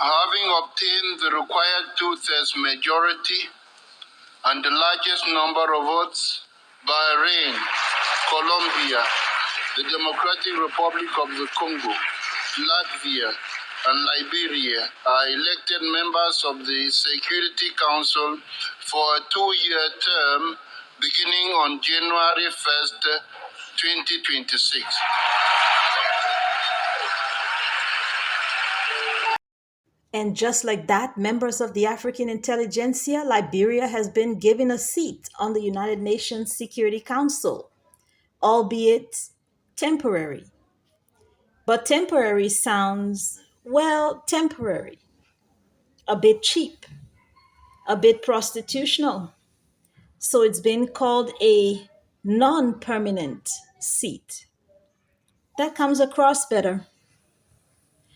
Having obtained the required two-thirds majority and the largest number of votes, Bahrain, Colombia, the Democratic Republic of the Congo, Latvia, and Liberia are elected members of the Security Council for a two-year term beginning on January 1st, 2026. And just like that, members of the African intelligentsia, Liberia has been given a seat on the United Nations Security Council, albeit temporary. But temporary sounds, well, temporary, a bit cheap, a bit prostitutional. So it's been called a non permanent seat. That comes across better.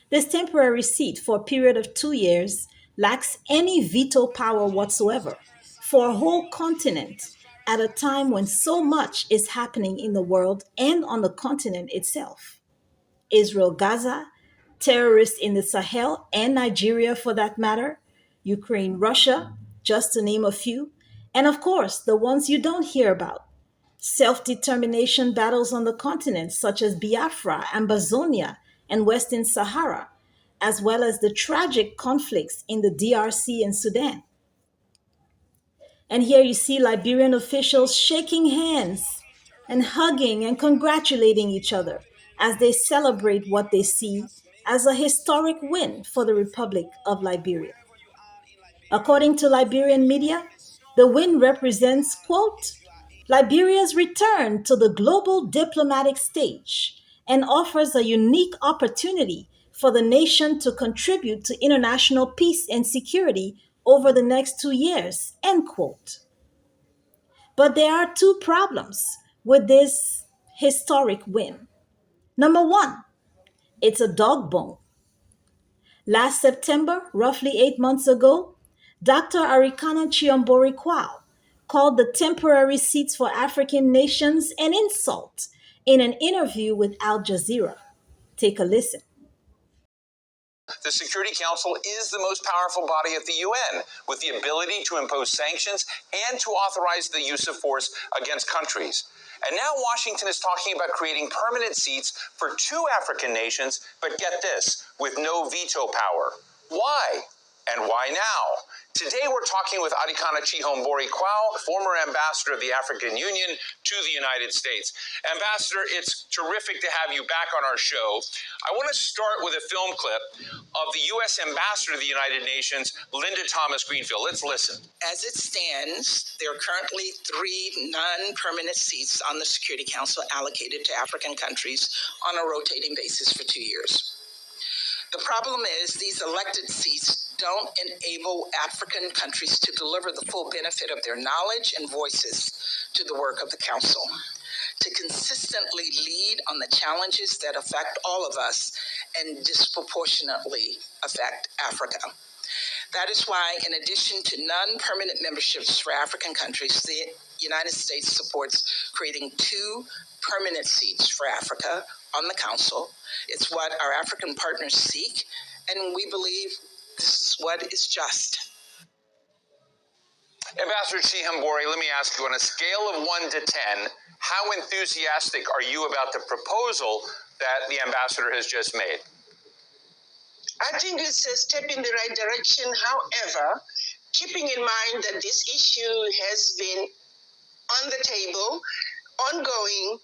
This temporary seat for a period of 2 years lacks any veto power whatsoever for a whole continent at a time when so much is happening in the world and on the continent itself. Israel, Gaza, terrorists in the Sahel and Nigeria for that matter, Ukraine, Russia, just to name a few, and of course, the ones you don't hear about. Self determination battles on the continent, such as Biafra, Ambazonia, and Western Sahara, as well as the tragic conflicts in the DRC and Sudan. And here you see Liberian officials shaking hands and hugging and congratulating each other as they celebrate what they see as a historic win for the Republic of Liberia. According to Liberian media, the win represents, quote, Liberia's return to the global diplomatic stage and offers a unique opportunity for the nation to contribute to international peace and security over the next 2 years, end quote. But there are two problems with this historic win. Number one, it's a dog bone. Last September, roughly 8 months ago, Dr. Arikana Chiambori Kwao called the temporary seats for African nations an insult in an interview with Al Jazeera. Take a listen. The Security Council is the most powerful body at the UN, with the ability to impose sanctions and to authorize the use of force against countries. And now Washington is talking about creating permanent seats for 2 African nations, but get this, with no veto power. Why? And why now? Today we're talking with Adikana Chihombori Kwao, former ambassador of the African Union to the United States. Ambassador, it's terrific to have you back on our show. I want to start with a film clip of the U.S. ambassador to the United Nations, Linda Thomas Greenfield. Let's listen. As it stands, there are currently 3 non-permanent seats on the Security Council allocated to African countries on a rotating basis for 2 years. The problem is these elected seats don't enable African countries to deliver the full benefit of their knowledge and voices to the work of the Council, to consistently lead on the challenges that affect all of us and disproportionately affect Africa. That is why, in addition to non-permanent memberships for African countries, the United States supports creating 2 permanent seats for Africa on the Council. It's what our African partners seek, and we believe this is what is just. Ambassador Chihombori, let me ask you, on a scale of 1 to 10, how enthusiastic are you about the proposal that the ambassador has just made? I think it's a step in the right direction. However, keeping in mind that this issue has been on the table, ongoing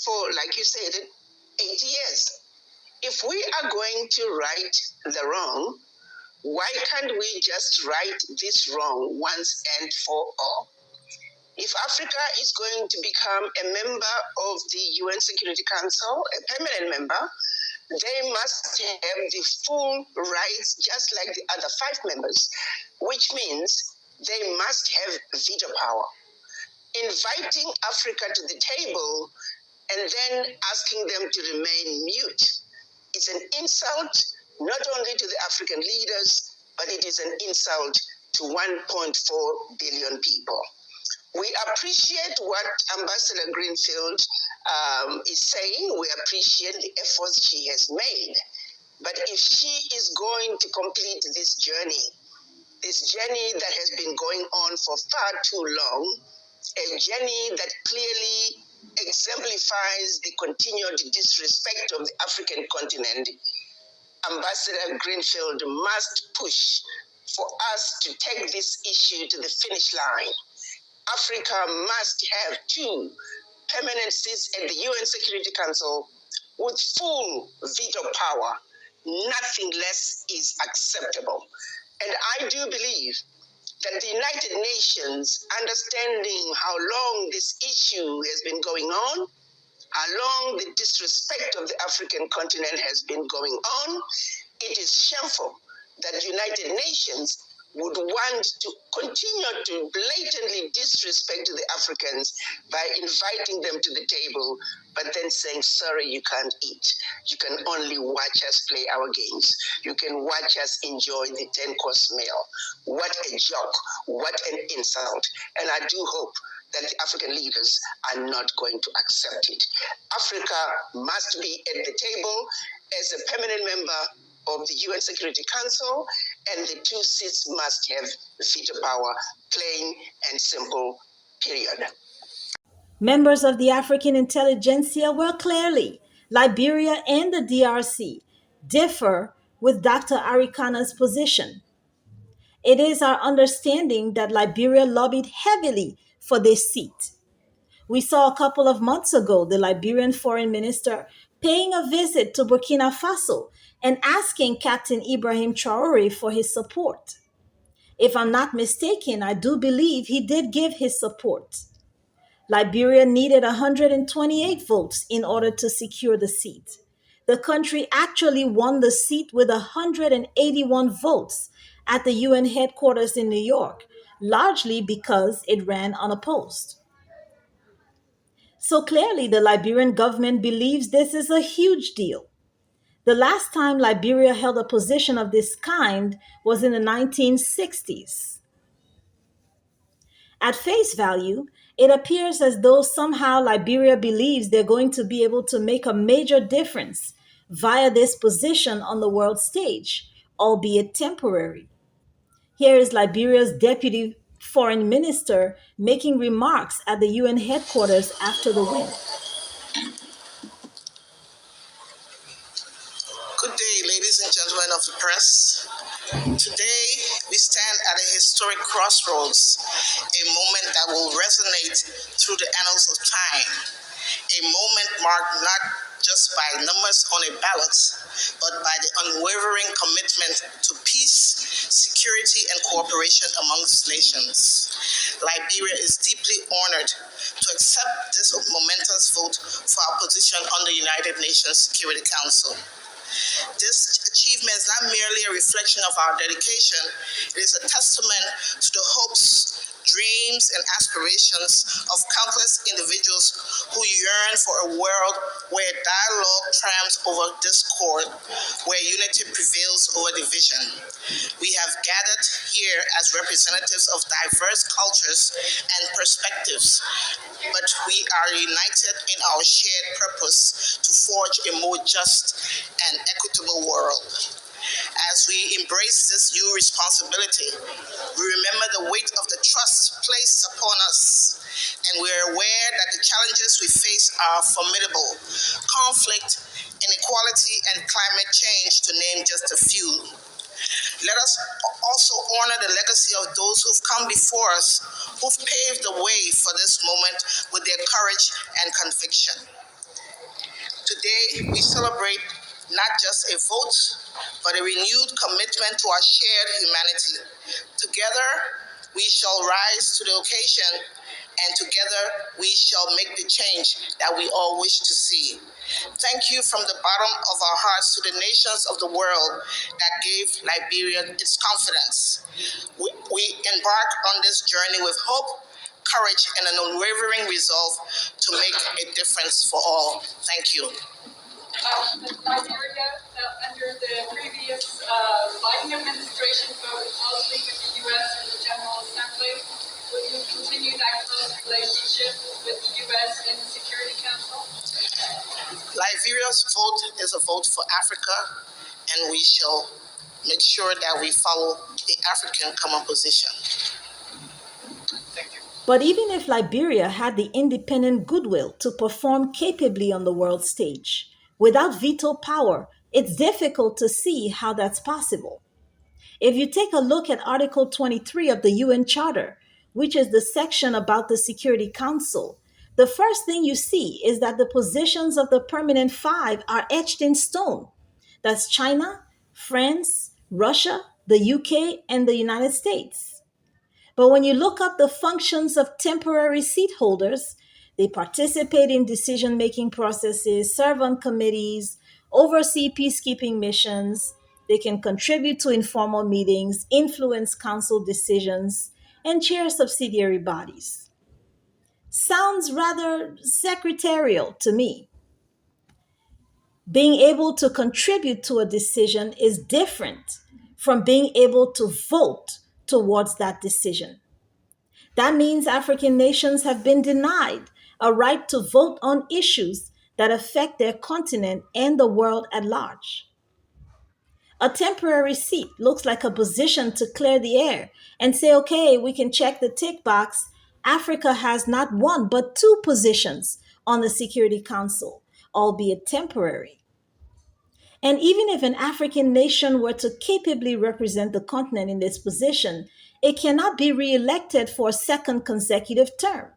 for, like you said, 8 years. If we are going to right the wrong, why can't we just right this wrong once and for all? If Africa is going to become a member of the UN Security Council, a permanent member, they must have the full rights just like the other 5 members, which means they must have veto power. Inviting Africa to the table and then asking them to remain mute is an insult not only to the African leaders, but it is an insult to 1.4 billion people. We appreciate what Ambassador Greenfield is saying we appreciate the efforts she has made. But if she is going to complete this journey that has been going on for far too long, a journey that clearly exemplifies the continued disrespect of the African continent, Ambassador Greenfield must push for us to take this issue to the finish line. Africa must have 2 permanent seats at the UN Security Council with full veto power. Nothing less is acceptable. And I do believe that the United Nations, understanding how long this issue has been going on, how long the disrespect of the African continent has been going on, it is shameful that the United Nations would want to continue to blatantly disrespect the Africans by inviting them to the table, but then saying, sorry, you can't eat. You can only watch us play our games. You can watch us enjoy the 10-course meal. What a joke. What an insult. And I do hope that the African leaders are not going to accept it. Africa must be at the table as a permanent member of the UN Security Council, and the 2 seats must have veto power, plain and simple, period. Members of the African intelligentsia were clearly Liberia and the DRC differ with Dr. Arikana's position. It is our understanding that Liberia lobbied heavily for this seat. We saw a couple of months ago the Liberian foreign minister paying a visit to Burkina Faso and asking Captain Ibrahim Traore for his support. If I'm not mistaken, I do believe he did give his support. Liberia needed 128 votes in order to secure the seat. The country actually won the seat with 181 votes at the UN headquarters in New York, largely because it ran unopposed. So clearly, the Liberian government believes this is a huge deal. The last time Liberia held a position of this kind was in the 1960s. At face value, it appears as though somehow Liberia believes they're going to be able to make a major difference via this position on the world stage, albeit temporary. Here is Liberia's deputy foreign minister making remarks at the UN headquarters after the win. Good day, ladies and gentlemen of the press. Today, we stand at a historic crossroads, a moment that will resonate through the annals of time, a moment marked not just by numbers on a ballot, but by the unwavering commitment to peace, security, and cooperation amongst nations. Liberia is deeply honored to accept this momentous vote for our position on the United Nations Security Council. This achievement is not merely a reflection of our dedication, it is a testament to the hopes, dreams, and aspirations of countless individuals who yearn for a world where dialogue triumphs over discord, where unity prevails over division. We have gathered here as representatives of diverse cultures and perspectives, but we are united in our shared purpose to forge a more just and equitable world. As we embrace this new responsibility, we remember the weight of the trust placed upon us, and we are aware that the challenges we face are formidable: conflict, inequality, and climate change, to name just a few. Let us also honor the legacy of those who've come before us, who've paved the way for this moment with their courage and conviction. Today, we celebrate not just a vote, but a renewed commitment to our shared humanity. Together, we shall rise to the occasion, and together we shall make the change that we all wish to see. Thank you from the bottom of our hearts to the nations of the world that gave Liberia its confidence. We embark on this journey with hope, courage, and an unwavering resolve to make a difference for all. Thank you. Liberia, under the previous Biden administration, voted closely with the U.S. and the General Assembly. Will you continue that close relationship with the U.S. and the Security Council? Liberia's vote is a vote for Africa, and we shall make sure that we follow the African common position. But even if Liberia had the independent goodwill to perform capably on the world stage, without veto power, it's difficult to see how that's possible. If you take a look at Article 23 of the UN Charter, which is the section about the Security Council, the first thing you see is that the positions of the permanent five are etched in stone. That's China, France, Russia, the UK, and the United States. But when you look up the functions of temporary seat holders, they participate in decision making processes, serve on committees, oversee peacekeeping missions, they can contribute to informal meetings, influence council decisions, and chair subsidiary bodies. Sounds rather secretarial to me. Being able to contribute to a decision is different from being able to vote towards that decision. That means African nations have been denied a right to vote on issues that affect their continent and the world at large. A temporary seat looks like a position to clear the air and say, okay, we can check the tick box. Africa has not one, but two positions on the Security Council, albeit temporary. And even if an African nation were to capably represent the continent in this position, it cannot be re-elected for a second consecutive term.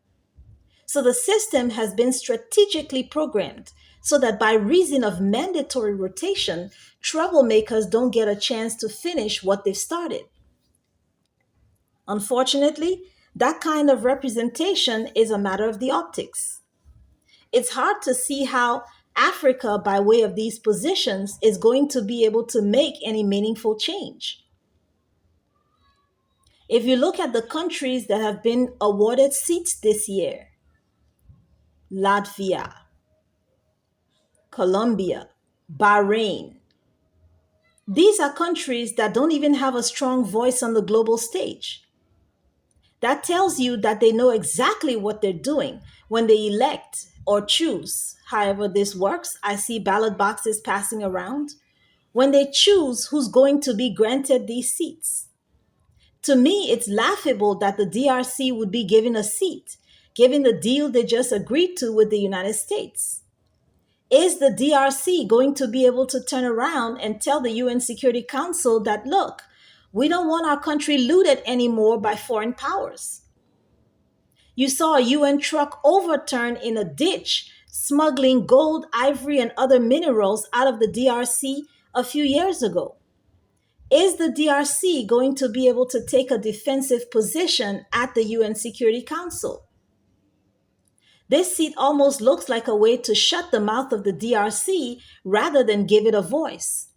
So the system has been strategically programmed so that by reason of mandatory rotation, troublemakers don't get a chance to finish what they've started. Unfortunately, that kind of representation is a matter of the optics. It's hard to see how Africa, by way of these positions, is going to be able to make any meaningful change. If you look at the countries that have been awarded seats this year, Latvia, Colombia, Bahrain, these are countries that don't even have a strong voice on the global stage. That tells you that they know exactly what they're doing when they elect or choose. However, this works. I see ballot boxes passing around. When they choose who's going to be granted these seats. To me, it's laughable that the DRC would be given a seat, given the deal they just agreed to with the United States. Is the DRC going to be able to turn around and tell the UN Security Council that, look, we don't want our country looted anymore by foreign powers? You saw a UN truck overturned in a ditch, smuggling gold, ivory, and other minerals out of the DRC a few years ago. Is the DRC going to be able to take a defensive position at the UN Security Council? This seat almost looks like a way to shut the mouth of the DRC rather than give it a voice.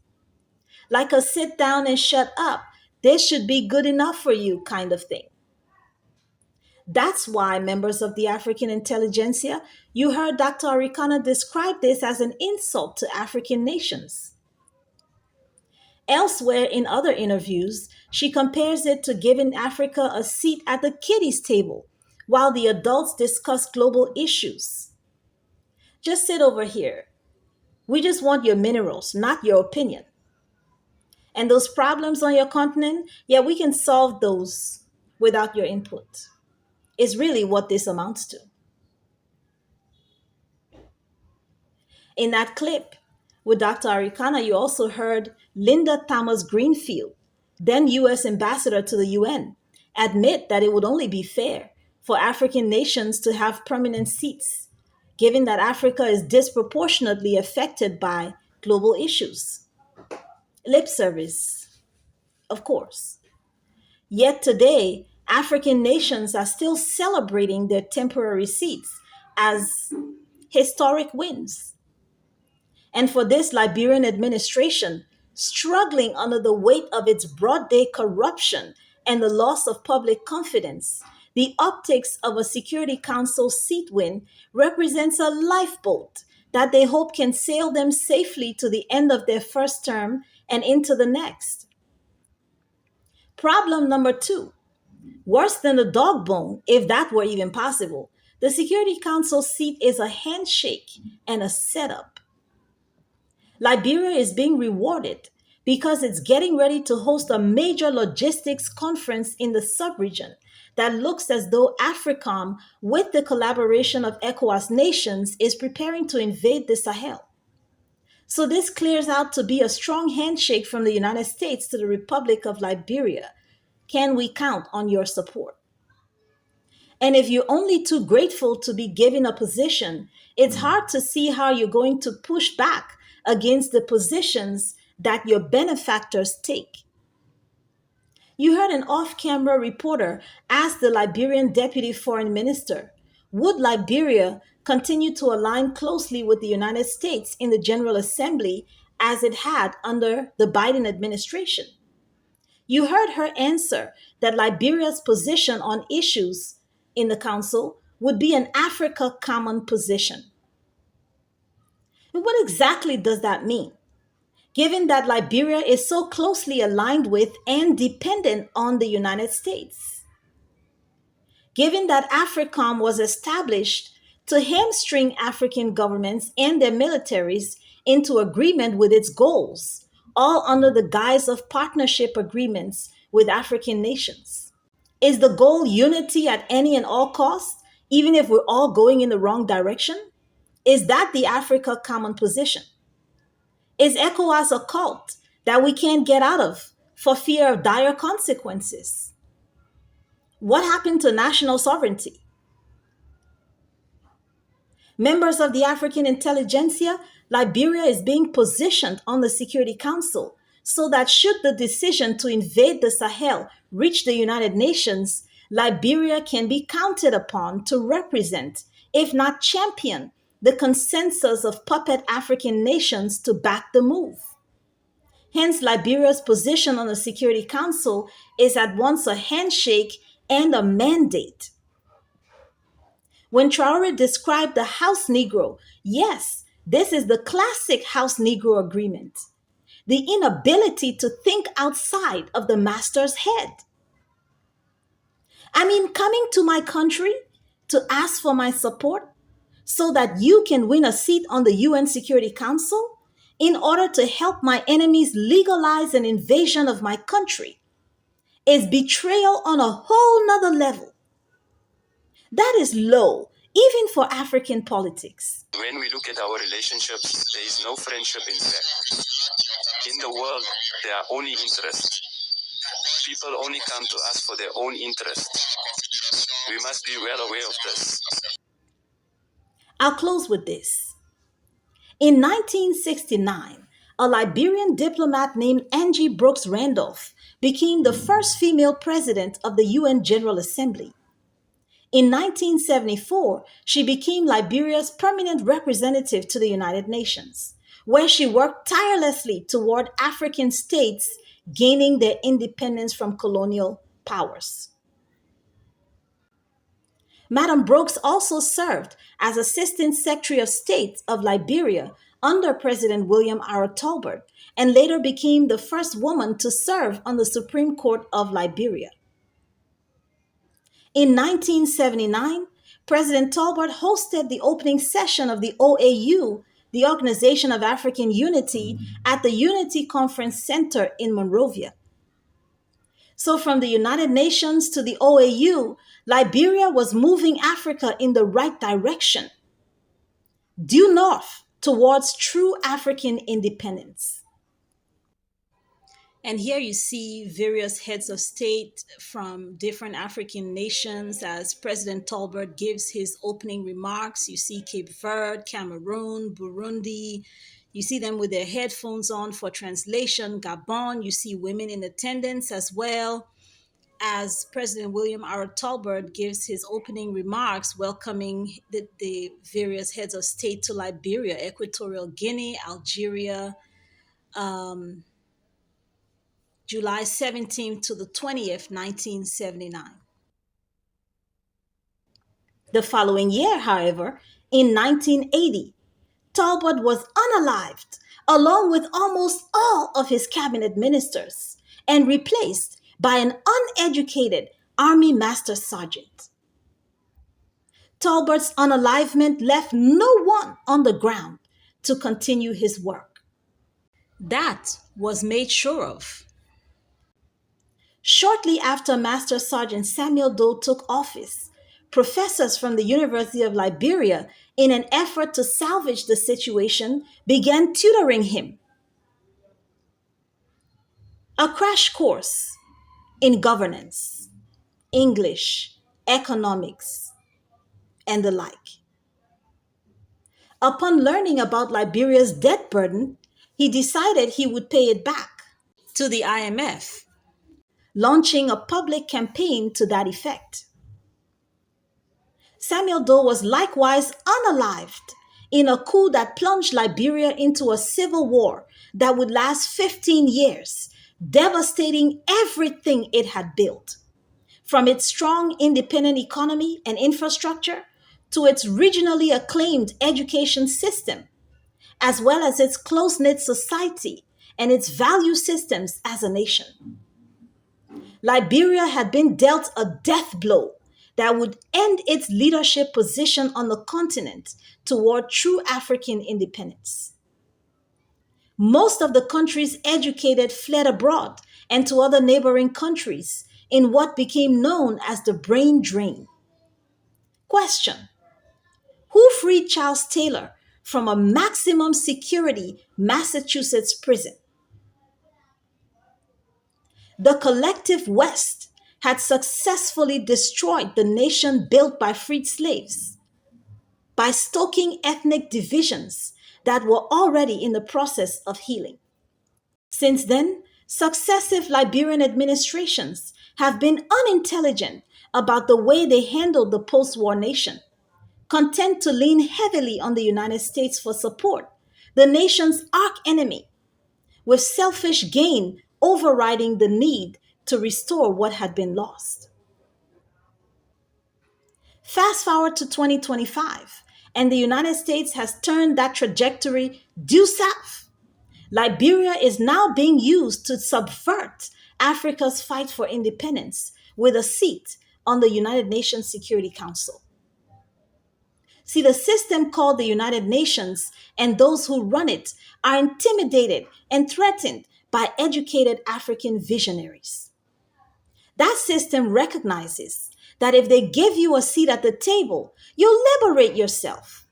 Like a sit down and shut up, this should be good enough for you kind of thing. That's why, members of the African intelligentsia, you heard Dr. Arikana describe this as an insult to African nations. Elsewhere in other interviews, she compares it to giving Africa a seat at the kiddies' table while the adults discuss global issues. Just sit over here. We just want your minerals, not your opinion. And those problems on your continent, yeah, we can solve those without your input, is really what this amounts to. In that clip with Dr. Arikana, you also heard Linda Thomas Greenfield, then US ambassador to the UN, admit that it would only be fair for African nations to have permanent seats, given that Africa is disproportionately affected by global issues. Lip service, of course. Yet today, African nations are still celebrating their temporary seats as historic wins. And for this Liberian administration, struggling under the weight of its broad day corruption and the loss of public confidence, the optics of a Security Council seat win represents a lifeboat that they hope can sail them safely to the end of their first term and into the next. Problem number two, worse than the dog bone, if that were even possible, the Security Council seat is a handshake and a setup. Liberia is being rewarded because it's getting ready to host a major logistics conference in the subregion that looks as though AFRICOM, with the collaboration of ECOWAS nations, is preparing to invade the Sahel. So this clears out to be a strong handshake from the United States to the Republic of Liberia. Can we count on your support? And if you're only too grateful to be given a position, it's hard to see how you're going to push back against the positions that your benefactors take. You heard an off camera reporter ask the Liberian deputy foreign minister, would Liberia continue to align closely with the United States in the General Assembly as it had under the Biden administration? You heard her answer that Liberia's position on issues in the council would be an Africa common position. And what exactly does that mean? Given that Liberia is so closely aligned with and dependent on the United States. Given that AFRICOM was established to hamstring African governments and their militaries into agreement with its goals, all under the guise of partnership agreements with African nations. Is the goal unity at any and all costs, even if we're all going in the wrong direction? Is that the Africa common position? Is ECOWAS a cult that we can't get out of for fear of dire consequences? What happened to national sovereignty? Members of the African intelligentsia, Liberia is being positioned on the Security Council so that should the decision to invade the Sahel reach the United Nations, Liberia can be counted upon to represent, if not champion, the consensus of puppet African nations to back the move. Hence, Liberia's position on the Security Council is at once a handshake and a mandate. When Traore described the House Negro, yes, this is the classic House Negro agreement. The inability to think outside of the master's head. I mean, coming to my country to ask for my support so that you can win a seat on the UN Security Council in order to help my enemies legalize an invasion of my country is betrayal on a whole nother level. That is low, even for African politics. When we look at our relationships, there is no friendship in fact. In the world, there are only interests. People only come to us for their own interests. We must be well aware of this. I'll close with this. In 1969, a Liberian diplomat named Angie Brooks Randolph became the first female president of the UN General Assembly. In 1974, she became Liberia's permanent representative to the United Nations, where she worked tirelessly toward African states gaining their independence from colonial powers. Madam Brooks also served as Assistant Secretary of State of Liberia under President William R. Tolbert and later became the first woman to serve on the Supreme Court of Liberia. In 1979, President Tolbert hosted the opening session of the OAU, the Organization of African Unity, at the Unity Conference Center in Monrovia. So, from the United Nations to the OAU, Liberia was moving Africa in the right direction, due north towards true African independence. And here you see various heads of state from different African nations as President Tolbert gives his opening remarks. You see Cape Verde, Cameroon, Burundi. You see them with their headphones on for translation. Gabon, you see women in attendance as well as President William R. Tolbert gives his opening remarks welcoming the various heads of state to Liberia, Equatorial Guinea, Algeria, July 17th to the 20th, 1979. The following year, however, in 1980, Talbot was unalived, along with almost all of his cabinet ministers, and replaced by an uneducated Army Master Sergeant. Talbot's unalivement left no one on the ground to continue his work. That was made sure of. Shortly after Master Sergeant Samuel Doe took office, professors from the University of Liberia, in an effort to salvage the situation, began tutoring him. A crash course in governance, English, economics, and the like. Upon learning about Liberia's debt burden, he decided he would pay it back to the IMF, launching a public campaign to that effect. Samuel Doe was likewise unalived in a coup that plunged Liberia into a civil war that would last 15 years, devastating everything it had built, from its strong independent economy and infrastructure to its regionally acclaimed education system, as well as its close knit society and its value systems as a nation. Liberia had been dealt a death blow that would end its leadership position on the continent toward true African independence. Most of the country's educated fled abroad and to other neighboring countries in what became known as the brain drain. Question: who freed Charles Taylor from a maximum security Massachusetts prison? The collective West had successfully destroyed the nation built by freed slaves by stoking ethnic divisions that were already in the process of healing. Since then, successive Liberian administrations have been unintelligent about the way they handled the post war nation, content to lean heavily on the United States for support, the nation's arch enemy, with selfish gain overriding the need to restore what had been lost. Fast forward to 2025, and the United States has turned that trajectory due south. Liberia is now being used to subvert Africa's fight for independence with a seat on the United Nations Security Council. See, the system called the United Nations and those who run it are intimidated and threatened by educated African visionaries. That system recognizes that if they give you a seat at the table, you'll liberate yourself.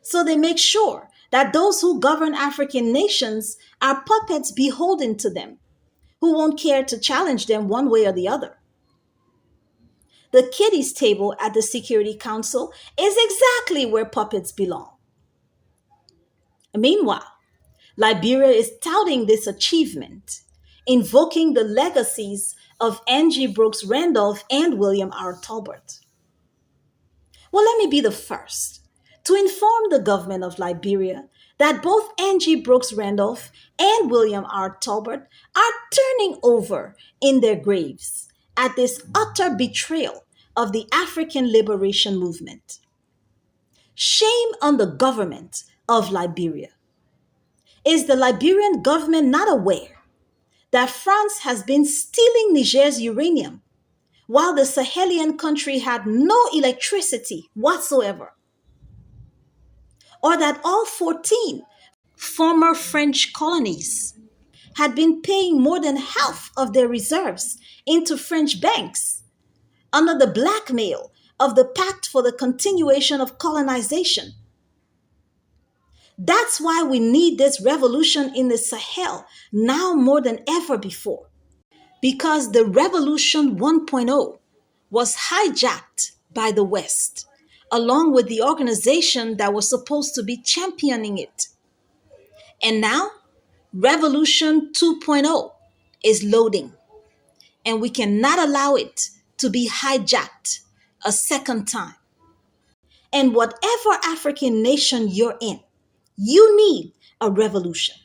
So they make sure that those who govern African nations are puppets beholden to them, who won't care to challenge them one way or the other. The kiddies' table at the Security Council is exactly where puppets belong. Meanwhile, Liberia is touting this achievement, invoking the legacies of Angie Brooks Randolph and William R. Tolbert. Well, let me be the first to inform the government of Liberia that both Angie Brooks Randolph and William R. Tolbert are turning over in their graves at this utter betrayal of the African liberation movement. Shame on the government of Liberia. Is the Liberian government not aware that France has been stealing Niger's uranium while the Sahelian country had no electricity whatsoever? Or that all 14 former French colonies had been paying more than half of their reserves into French banks under the blackmail of the Pact for the Continuation of Colonization? That's why we need this revolution in the Sahel now more than ever before. Because the Revolution 1.0 was hijacked by the West, along with the organization that was supposed to be championing it. And now, Revolution 2.0 is loading, and we cannot allow it to be hijacked a second time. And whatever African nation you're in, you need a revolution.